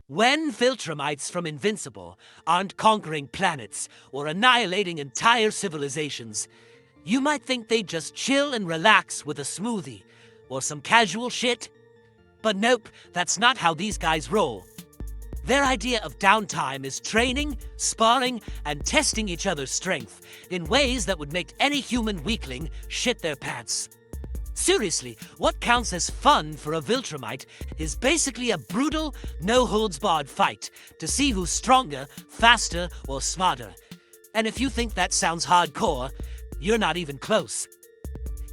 When Viltrumites from Invincible aren't conquering planets or annihilating entire civilizations, you might think they'd just chill and relax with a smoothie or some casual shit. But nope, that's not how these guys roll. Their idea of downtime is training, sparring, and testing each other's strength in ways that would make any human weakling shit their pants. Seriously, what counts as fun for a Viltrumite is basically a brutal, no-holds-barred fight to see who's stronger, faster, or smarter. And if you think that sounds hardcore, you're not even close.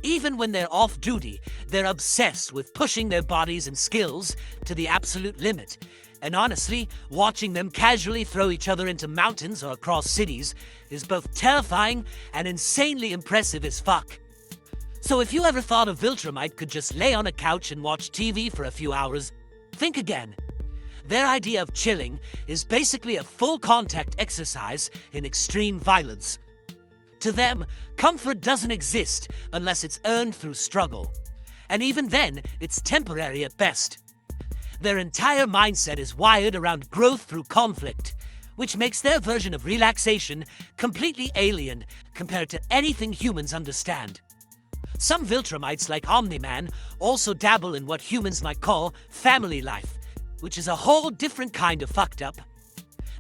Even when they're off duty, they're obsessed with pushing their bodies and skills to the absolute limit. And honestly, watching them casually throw each other into mountains or across cities is both terrifying and insanely impressive as fuck. So if you ever thought a Viltrumite could just lay on a couch and watch TV for a few hours, think again. Their idea of chilling is basically a full-contact exercise in extreme violence. To them, comfort doesn't exist unless it's earned through struggle. And even then, it's temporary at best. Their entire mindset is wired around growth through conflict, which makes their version of relaxation completely alien compared to anything humans understand. Some Viltrumites, like Omni also dabble in what humans might call family life, which is a whole different kind of fucked up.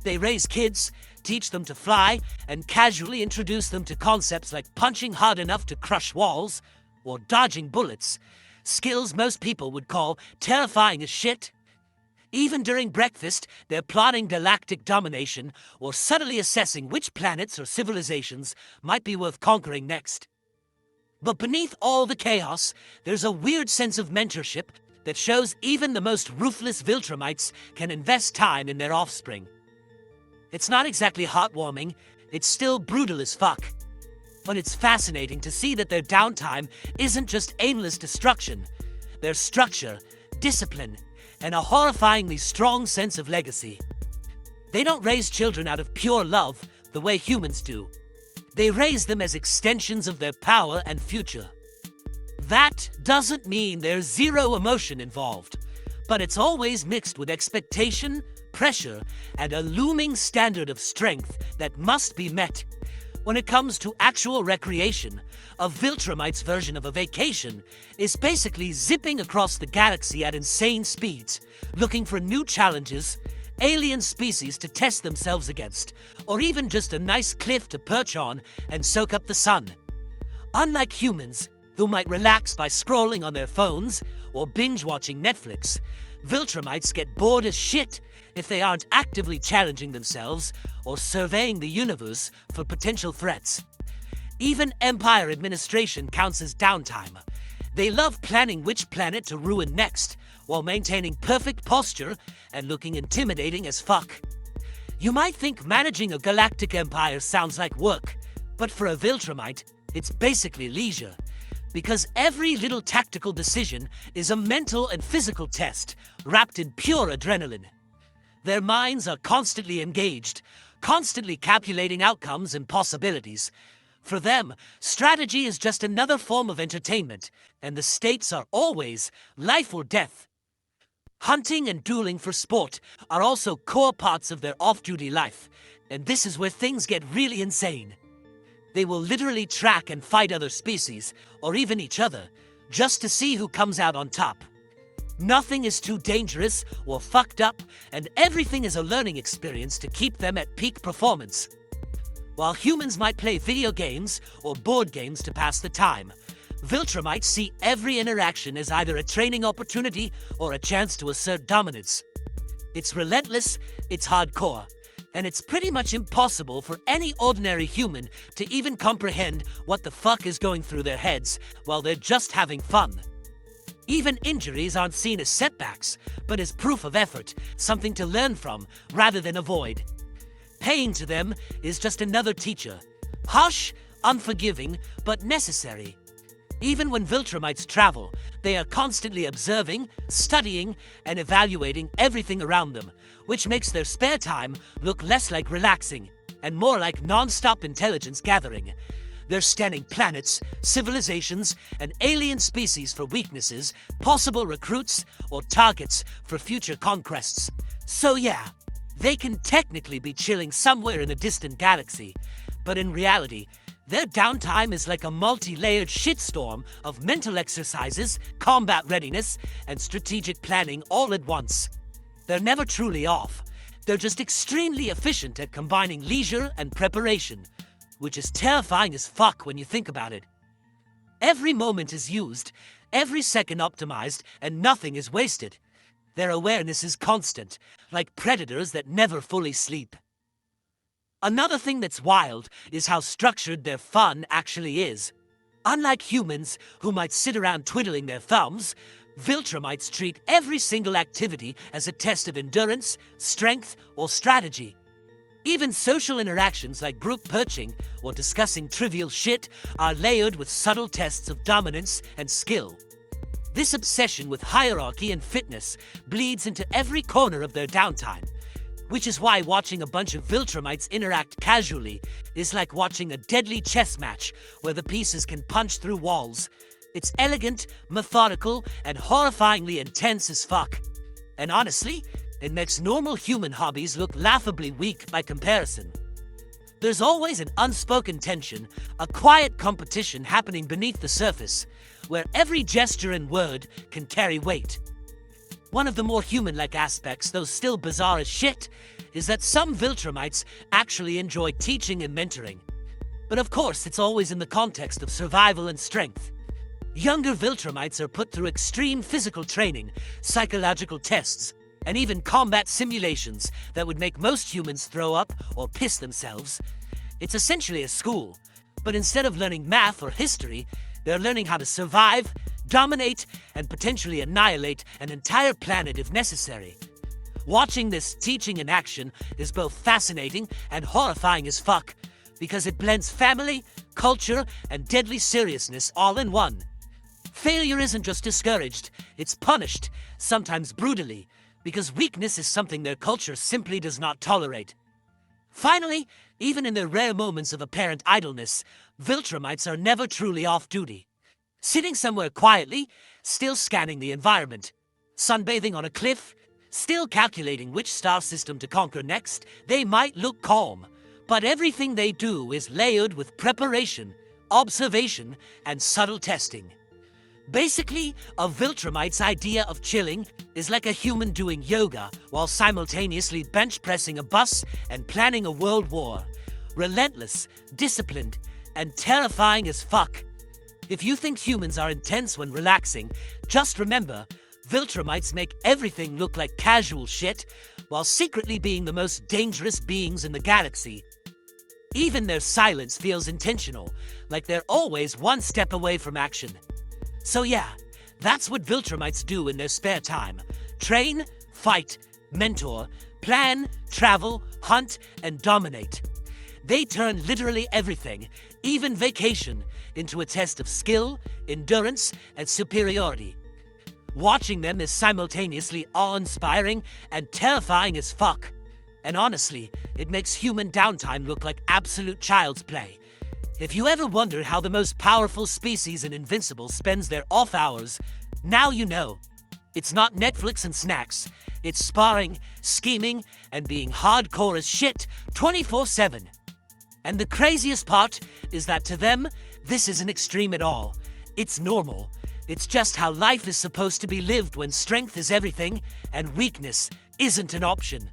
They raise kids, teach them to fly, and casually introduce them to concepts like punching hard enough to crush walls, or dodging bullets, skills most people would call terrifying as shit. Even during breakfast, they're plotting galactic domination or subtly assessing which planets or civilizations might be worth conquering next. But beneath all the chaos, there's a weird sense of mentorship that shows even the most ruthless Viltrumites can invest time in their offspring. It's not exactly heartwarming, it's still brutal as fuck. But it's fascinating to see that their downtime isn't just aimless destruction. There's structure, discipline, and a horrifyingly strong sense of legacy. They don't raise children out of pure love the way humans do. They raise them as extensions of their power and future. That doesn't mean there's zero emotion involved, but it's always mixed with expectation, pressure, and a looming standard of strength that must be met. When it comes to actual recreation, a Viltrumite's version of a vacation is basically zipping across the galaxy at insane speeds, looking for new challenges, alien species to test themselves against, or even just a nice cliff to perch on and soak up the sun. Unlike humans, who might relax by scrolling on their phones or binge-watching Netflix, Viltrumites get bored as shit if they aren't actively challenging themselves or surveying the universe for potential threats. Even Empire administration counts as downtime. They love planning which planet to ruin next, while maintaining perfect posture and looking intimidating as fuck. You might think managing a galactic empire sounds like work, but for a Viltrumite, it's basically leisure. Because every little tactical decision is a mental and physical test, wrapped in pure adrenaline. Their minds are constantly engaged, constantly calculating outcomes and possibilities. For them, strategy is just another form of entertainment, and the stakes are always life or death. Hunting and dueling for sport are also core parts of their off-duty life, and this is where things get really insane. They will literally track and fight other species, or even each other, just to see who comes out on top. Nothing is too dangerous or fucked up, and everything is a learning experience to keep them at peak performance. While humans might play video games or board games to pass the time, Viltrumites see every interaction as either a training opportunity or a chance to assert dominance. It's relentless, it's hardcore, and it's pretty much impossible for any ordinary human to even comprehend what the fuck is going through their heads while they're just having fun. Even injuries aren't seen as setbacks, but as proof of effort, something to learn from rather than avoid. Pain to them is just another teacher. Harsh, unforgiving, but necessary. Even when Viltrumites travel, they are constantly observing, studying, and evaluating everything around them, which makes their spare time look less like relaxing and more like non-stop intelligence gathering. They're scanning planets, civilizations, and alien species for weaknesses, possible recruits, or targets for future conquests. So yeah, they can technically be chilling somewhere in a distant galaxy, but in reality, their downtime is like a multi-layered shitstorm of mental exercises, combat readiness, and strategic planning all at once. They're never truly off. They're just extremely efficient at combining leisure and preparation, which is terrifying as fuck when you think about it. Every moment is used, every second optimized, and nothing is wasted. Their awareness is constant, like predators that never fully sleep. Another thing that's wild is how structured their fun actually is. Unlike humans, who might sit around twiddling their thumbs, Viltrumites treat every single activity as a test of endurance, strength, or strategy. Even social interactions like group perching or discussing trivial shit are layered with subtle tests of dominance and skill. This obsession with hierarchy and fitness bleeds into every corner of their downtime, which is why watching a bunch of Viltrumites interact casually is like watching a deadly chess match where the pieces can punch through walls. It's elegant, methodical, and horrifyingly intense as fuck. And honestly, it makes normal human hobbies look laughably weak by comparison. There's always an unspoken tension, a quiet competition happening beneath the surface, where every gesture and word can carry weight. One of the more human-like aspects, though still bizarre as shit, is that some Viltrumites actually enjoy teaching and mentoring. But of course, it's always in the context of survival and strength. Younger Viltrumites are put through extreme physical training, psychological tests, and even combat simulations that would make most humans throw up or piss themselves. It's essentially a school, but instead of learning math or history, they're learning how to survive, dominate, and potentially annihilate an entire planet if necessary. Watching this teaching in action is both fascinating and horrifying as fuck, because it blends family, culture, and deadly seriousness all in one. Failure isn't just discouraged, it's punished, sometimes brutally, because weakness is something their culture simply does not tolerate. Finally, even in their rare moments of apparent idleness, Viltrumites are never truly off-duty. Sitting somewhere quietly, still scanning the environment. Sunbathing on a cliff, still calculating which star system to conquer next, they might look calm, but everything they do is layered with preparation, observation, and subtle testing. Basically, a Viltrumite's idea of chilling is like a human doing yoga while simultaneously bench pressing a bus and planning a world war. Relentless, disciplined, and terrifying as fuck. If you think humans are intense when relaxing, just remember, Viltrumites make everything look like casual shit while secretly being the most dangerous beings in the galaxy. Even their silence feels intentional, like they're always one step away from action. So yeah, that's what Viltrumites do in their spare time. Train, fight, mentor, plan, travel, hunt, and dominate. They turn literally everything, even vacation, into a test of skill, endurance, and superiority. Watching them is simultaneously awe-inspiring and terrifying as fuck. And honestly, it makes human downtime look like absolute child's play. If you ever wonder how the most powerful species in Invincible spends their off hours, now you know. It's not Netflix and snacks. It's sparring, scheming, and being hardcore as shit 24/7. And the craziest part is that to them, this isn't extreme at all. It's normal. It's just how life is supposed to be lived when strength is everything and weakness isn't an option.